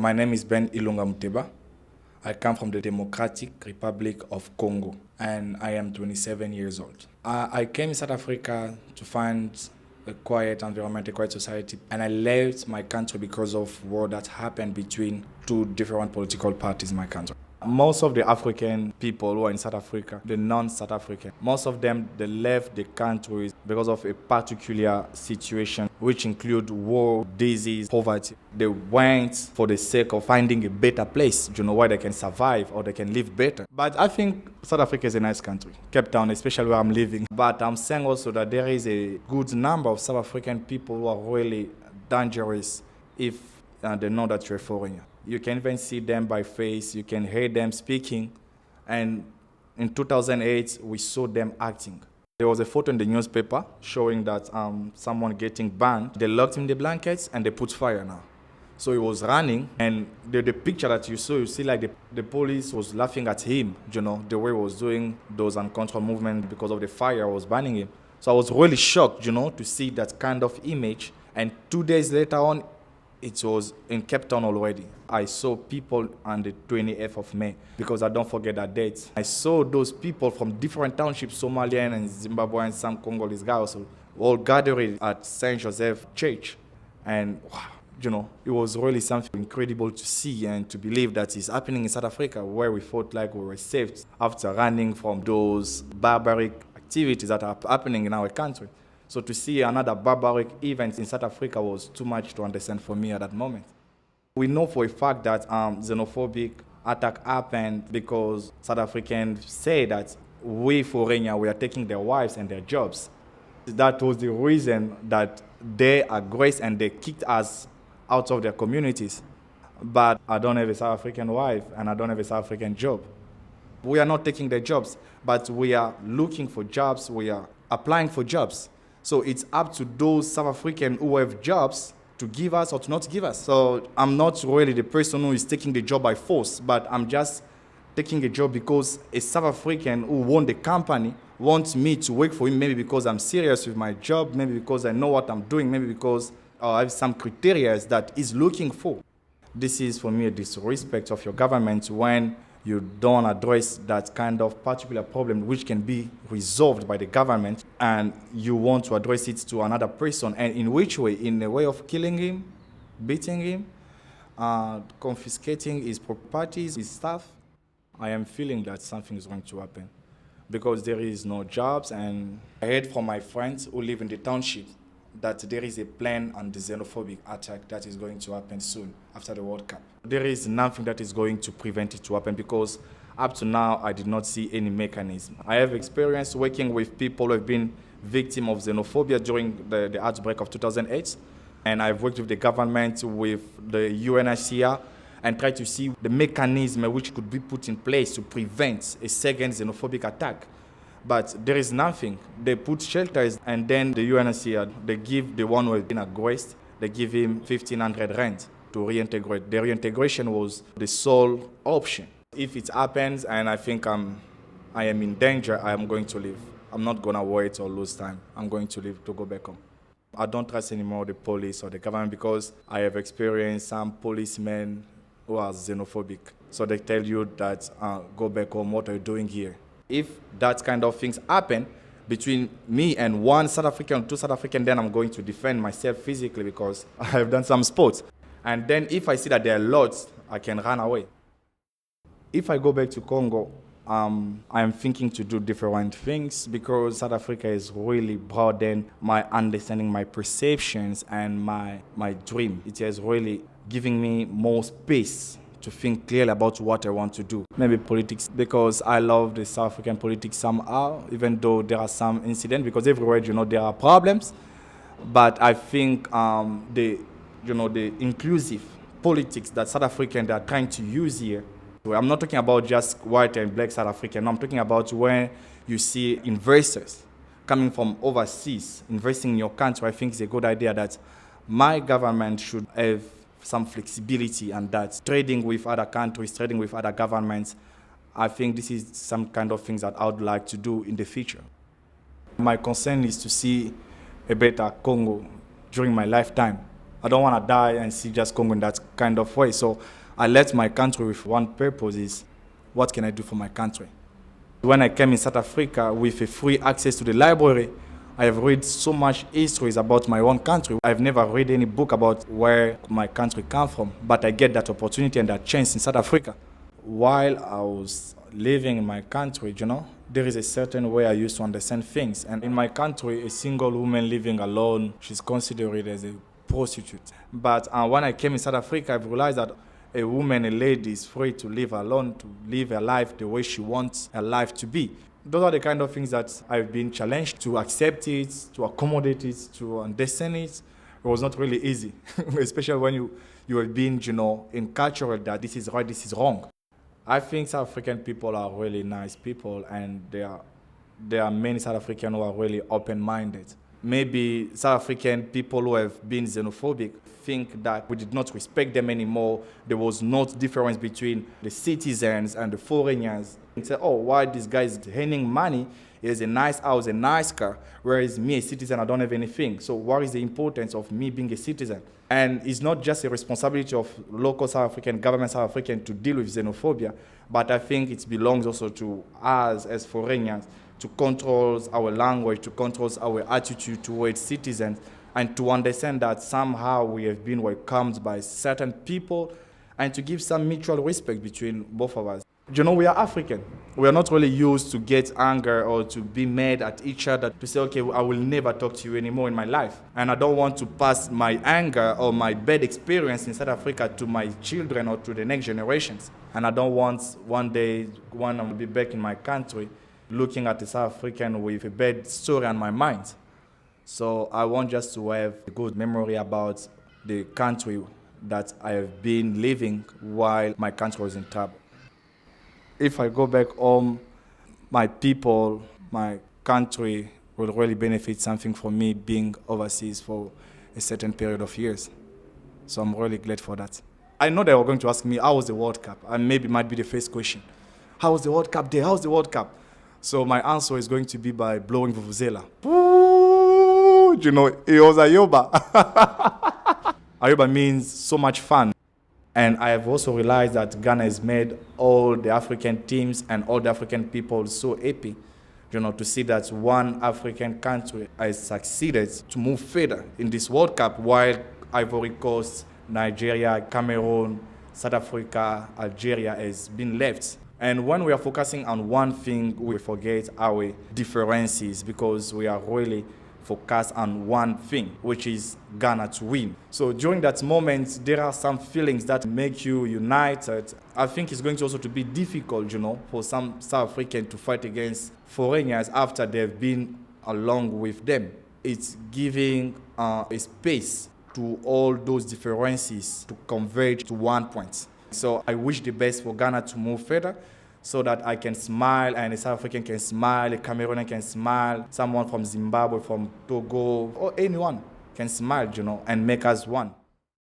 My name is Ben Ilunga Muteba. I come from the Democratic Republic of Congo and I am 27 years old. I came to South Africa to find a quiet environment, a quiet society, and I left my country because of war that happened between two different political parties in my country. Most of the African people who are in South Africa, the non-South African, most of them, they left the country because of a particular situation, which include war, disease, poverty. They went for the sake of finding a better place, where they can survive or they can live better. But I think South Africa is a nice country, Cape Town, especially where I'm living. But I'm saying also that there is a good number of South African people who are really dangerous if they know that you're a foreigner. You can even see them by face, you can hear them speaking. And in 2008, we saw them acting. There was a photo in the newspaper showing that someone getting banned. They locked him in the blankets and they put fire now. So he was running, and the picture that you saw, you see like the police was laughing at him, the way he was doing those uncontrolled movements because of the fire was banning him. So I was really shocked, to see that kind of image. And 2 days later on, it was in Cape Town already. I saw people on the 28th of May, because I don't forget that date. I saw those people from different townships, Somalian and Zimbabwean, some Congolese guys, all gathering at Saint Joseph Church. And wow, it was really something incredible to see and to believe that is happening in South Africa, where we felt like we were saved after running from those barbaric activities that are happening in our country. So to see another barbaric event in South Africa was too much to understand for me at that moment. We know for a fact that xenophobic attack happened because South Africans say that we foreigners, we are taking their wives and their jobs. That was the reason that they aggressed and they kicked us out of their communities. But I don't have a South African wife and I don't have a South African job. We are not taking their jobs, but we are looking for jobs, we are applying for jobs. So it's up to those South Africans who have jobs to give us or to not give us. So I'm not really the person who is taking the job by force, but I'm just taking a job because a South African who owned the company wants me to work for him, maybe because I'm serious with my job, maybe because I know what I'm doing, maybe because I have some criteria that he's looking for. This is for me a disrespect of your government when you don't address that kind of particular problem which can be resolved by the government, and you want to address it to another person. And in which way? In a way of killing him, beating him, confiscating his properties, his stuff. I am feeling that something is going to happen because there is no jobs, and I heard from my friends who live in the township that there is a plan on the xenophobic attack that is going to happen soon after the World Cup. There is nothing that is going to prevent it to happen because up to now I did not see any mechanism. I have experience working with people who have been victims of xenophobia during the outbreak of 2008, and I've worked with the government, with the UNHCR, and tried to see the mechanism which could be put in place to prevent a second xenophobic attack. But there is nothing. They put shelters, and then the UNHCR, they give the one who has been aggressed, they give him 1,500 rand to reintegrate. The reintegration was the sole option. If it happens and I think I am in danger, I am going to leave. I'm not going to wait or lose time. I'm going to leave to go back home. I don't trust anymore the police or the government because I have experienced some policemen who are xenophobic. So they tell you that, go back home, what are you doing here? If that kind of things happen between me and one South African or two South African, then I'm going to defend myself physically because I have done some sports. And then if I see that there are lots, I can run away. If I go back to Congo, I am thinking to do different things because South Africa is really broadened my understanding, my perceptions, and my dream. It has really given me more space to think clearly about what I want to do. Maybe politics, because I love the South African politics somehow, even though there are some incidents, because everywhere, there are problems. But I think the inclusive politics that South Africans are trying to use here. I'm not talking about just white and black South African. No, I'm talking about when you see investors coming from overseas, investing in your country. I think it's a good idea that my government should have some flexibility and that trading with other countries, trading with other governments. I think this is some kind of things that I would like to do in the future. My concern is to see a better Congo during my lifetime. I don't want to die and see just Congo in that kind of way. So I left my country with one purpose: is what can I do for my country? When I came in South Africa with a free access to the library, I have read so much histories about my own country. I've never read any book about where my country comes from, but I get that opportunity and that chance in South Africa. While I was living in my country, there is a certain way I used to understand things. And in my country, a single woman living alone, she's considered as a prostitute. But when I came in South Africa, I realized that a woman, a lady, is free to live alone, to live her life the way she wants her life to be. Those are the kind of things that I've been challenged to accept it, to accommodate it, to understand it. It was not really easy, especially when you have been, enculturated that this is right, this is wrong. I think South African people are really nice people, and there are many South Africans who are really open-minded. Maybe South African people who have been xenophobic think that we did not respect them anymore. There was no difference between the citizens and the foreigners. And say, oh, why this guy is earning money? He has a nice house, a nice car, whereas me, a citizen, I don't have anything. So what is the importance of me being a citizen? And it's not just a responsibility of local South African, government South African to deal with xenophobia, but I think it belongs also to us as foreigners to control our language, to control our attitude towards citizens, and to understand that somehow we have been welcomed by certain people, and to give some mutual respect between both of us. We are African. We are not really used to get anger or to be mad at each other, to say, okay, I will never talk to you anymore in my life. And I don't want to pass my anger or my bad experience in South Africa to my children or to the next generations. And I don't want one day, when I'll be back in my country, looking at the South African with a bad story on my mind. So I want just to have a good memory about the country that I have been living while my country was in trouble. If I go back home, my people, my country will really benefit something from me being overseas for a certain period of years. So I'm really glad for that. I know they were going to ask me, how was the World Cup? And maybe it might be the first question. How was the World Cup there? How was the World Cup? So my answer is going to be by blowing vuvuzela. It was Ayoba. Ayoba means so much fun. And I have also realized that Ghana has made all the African teams and all the African people so happy, to see that one African country has succeeded to move further in this World Cup, while Ivory Coast, Nigeria, Cameroon, South Africa, Algeria has been left. And when we are focusing on one thing, we forget our differences, because we are really focus on one thing, which is Ghana to win. So during that moment, there are some feelings that make you united. I think it's going to also to be difficult, for some South Africans to fight against foreigners after they've been along with them. It's giving a space to all those differences to converge to one point. So I wish the best for Ghana to move further, so that I can smile and a South African can smile, a Cameroonian can smile, someone from Zimbabwe, from Togo, or anyone can smile, and make us one.